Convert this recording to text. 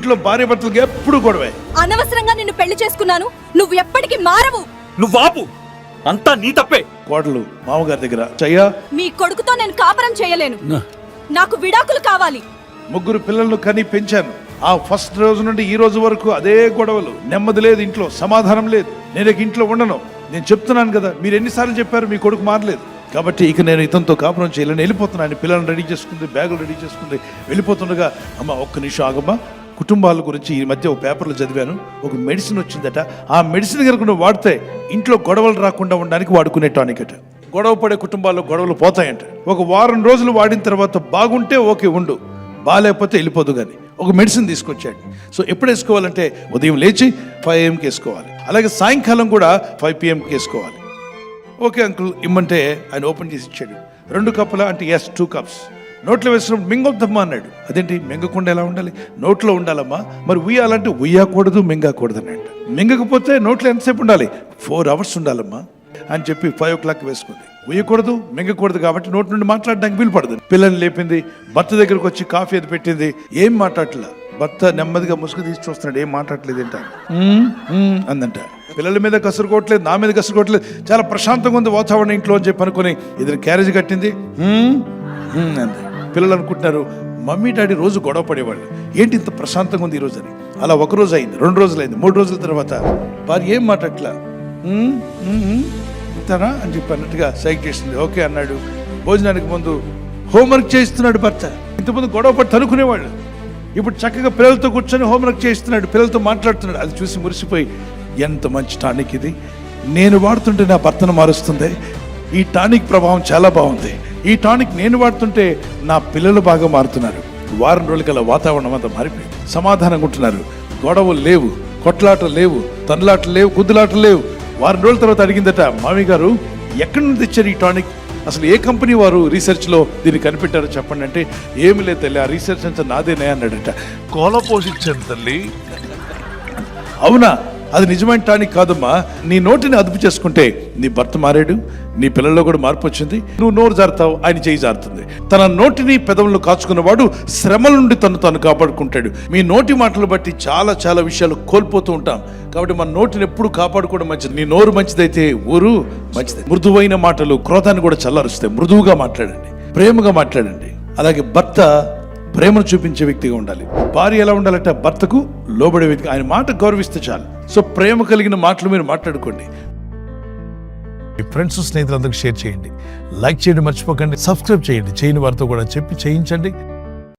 ఇంట్లో భార్య భర్తలకు ఎప్పుడు గొడవే. అనవసరంగా నిన్ను పెళ్లి చేసుకున్నాను, నువ్వు ఎప్పటికీ మారవు. నువ్వు ఆపు, అంతా నీ తప్పే. కోడలు మామగారి దగ్గర చయ్యా, మీ కొడుకుతో నేను కాపురం చేయలేను, నాకు విడాకులు కావాలి. 3 పిల్లలను కని పెంచాను. ఆ ఫస్ట్ రోజు నుండి ఈ రోజు వరకు అదే గొడవలు, నెమ్మది లేదు ఇంట్లో, సమాధానం లేదు. నేను ఇంట్లో ఉండను. నేను చెప్తున్నాను కదా, మీరు ఎన్నిసార్లు చెప్పారు మీ కొడుకు మారలేదు. కాబట్టి ఇక నేను ఇతనితో కాపురం చేయలేను, వెళ్ళిపోతున్నాను. పిల్లలను రెడీ చేసుకుంది, బ్యాగులు రెడీ చేసుకుంది, వెళ్ళిపోతుండగా అమ్మ ఒక్క నిమిషం ఆగమ్మా, కుటుంబాల గురించి ఈ మధ్య ఒక పేపర్లో చదివాను, ఒక మెడిసిన్ వచ్చిందట. ఆ మెడిసిన్ కనుక నువ్వు వాడితే ఇంట్లో గొడవలు రాకుండా ఉండడానికి వాడుకునే టానిక్ అట. గొడవ పడే కుటుంబాల్లో గొడవలు పోతాయంట. ఒక వారం రోజులు వాడిన తర్వాత బాగుంటే ఓకే ఉండు, బాగాలేకపోతే వెళ్ళిపోదు. కానీ ఒక మెడిసిన్ తీసుకొచ్చాడు. సో ఎప్పుడు వేసుకోవాలంటే ఉదయం లేచి 5 AM వేసుకోవాలి, అలాగే సాయంకాలం కూడా 5 PM వేసుకోవాలి. ఓకే అంకుల్ ఇమ్మంటే ఆయన ఓపెన్ చేసి ఇచ్చాడు. 2 కప్పుల అంటే ఎస్ 2 cups. నోట్లో వేసినప్పుడు మింగొద్దమ్మా అన్నాడు. అదేంటి మింగకుండా ఎలా ఉండాలి? నోట్లో ఉండాలమ్మా. మరి ఉయ్యాలంటే ఉయ్యకూడదు, మింగకూడదు అన్నాడు. మింగకపోతే నోట్లో ఎంతసేపు ఉండాలి? 4 hours ఉండాలమ్మా అని చెప్పి 5 o'clock వేసుకుంది. ఉయ్యకూడదు, మింగకూడదు కాబట్టి నోటి నుండి మాట్లాడడానికి వీలు పడదు. పిల్లల్ని లేపింది, భర్త దగ్గరకు వచ్చి కాఫీ అది పెట్టింది. ఏం మాట్లాడట్లా. భర్త నెమ్మదిగా ముసుగు తీసి చూస్తున్నాడు, ఏం మాట్లాడలేదు ఏంట అందంట. పిల్లల మీద కసురుకోవట్లేదు, నా మీద కసురుకోవట్లేదు, చాలా ప్రశాంతంగా ఉంది వాతావరణం ఇంట్లో అని చెప్పి అనుకుని ఇద్దరు క్యారేజ్ కట్టింది అంది. పిల్లలు అనుకుంటున్నారు మమ్మీ డాడీ రోజు గొడవ పడేవాళ్ళు, ఏంటి ఇంత ప్రశాంతంగా ఉంది ఈరోజు అని. అలా 1 రోజు అయింది, 2 రోజులు అయింది, 3 రోజుల తర్వాత భార్య ఏం మాట్లాడట్లా, ఇంతనా అని చెప్పి అన్నట్టుగా సైక్ చేసింది. ఓకే అన్నాడు. భోజనానికి ముందు హోంవర్క్ చేయిస్తున్నాడు భర్త. ఇంతకుముందు గొడవ పడి తనుకునేవాళ్ళు, ఇప్పుడు చక్కగా పిల్లలతో కూర్చొని హోంవర్క్ చేయిస్తున్నాడు, పిల్లలతో మాట్లాడుతున్నాడు. అది చూసి మురిసిపోయి ఎంత మంచి టానిక్ ఇది, నేను వాడుతుంటే నా భర్తను మారుస్తుంది, ఈ టానిక్ ప్రభావం చాలా బాగుంది, ఈ టానిక్ నేను వాడుతుంటే నా పిల్లలు బాగా మారుతున్నారు. వారం రోజులకల్లా వాతావరణం అంతా మారిపోయింది, సమాధానంగా ఉంటున్నారు, గొడవలు లేవు, కొట్లాటలు లేవు, తన్నులాటలు లేవు, గుద్దులాటలు లేవు. వారం రోజుల తర్వాత అడిగిందట, మామయ్య గారు ఎక్కడి నుంచి తెచ్చారు ఈ టానిక్, అసలు ఏ కంపెనీ వారు రీసెర్చ్లో దీన్ని కనిపెట్టారో చెప్పండి అంటే, ఏమి లేదు తల్లి, ఆ రీసెర్చ్ అంతా నాదేనే అన్నాడట. కోల పోషించాను తల్లి. అవునా, అది నిజమైన టానిక్ కాదమ్మా. నీ నోటిని అదుపు చేసుకుంటే నీ భర్త మారాడు, నీ పిల్లల్లో కూడా మార్పు వచ్చింది. నువ్వు నోరు జారుతావు, ఆయన చేయి జారుతుంది. తన నోటిని పెదవులను కాచుకున్నవాడు శ్రమల నుండి తను కాపాడుకుంటాడు. మీ నోటి మాటలు బట్టి చాలా చాలా విషయాలు కోల్పోతూ ఉంటాం. కాబట్టి మన నోటిని ఎప్పుడు కాపాడుకోవడం మంచిది. నీ నోరు మంచిదైతే ఊరు మంచిది. మృదువైన మాటలు క్రోధాన్ని కూడా చల్లారుస్తాయి. మృదువుగా మాట్లాడండి, ప్రేమగా మాట్లాడండి. అలాగే భర్త ప్రేమను చూపించే వ్యక్తిగా ఉండాలి. భార్య ఎలా ఉండాలంటే భర్తకు లోబడే వ్యక్తి, ఆయన మాట గౌరవిస్తే చాలు. సో ప్రేమ కలిగిన మాటలు మీరు మాట్లాడుకోండి. మీ ఫ్రెండ్స్ స్నేహితులందరికీ షేర్ చేయండి, లైక్ చేయడం మర్చిపోకండి, సబ్స్క్రైబ్ చేయండి. చేయని వారితో కూడా చెప్పి చేయించండి.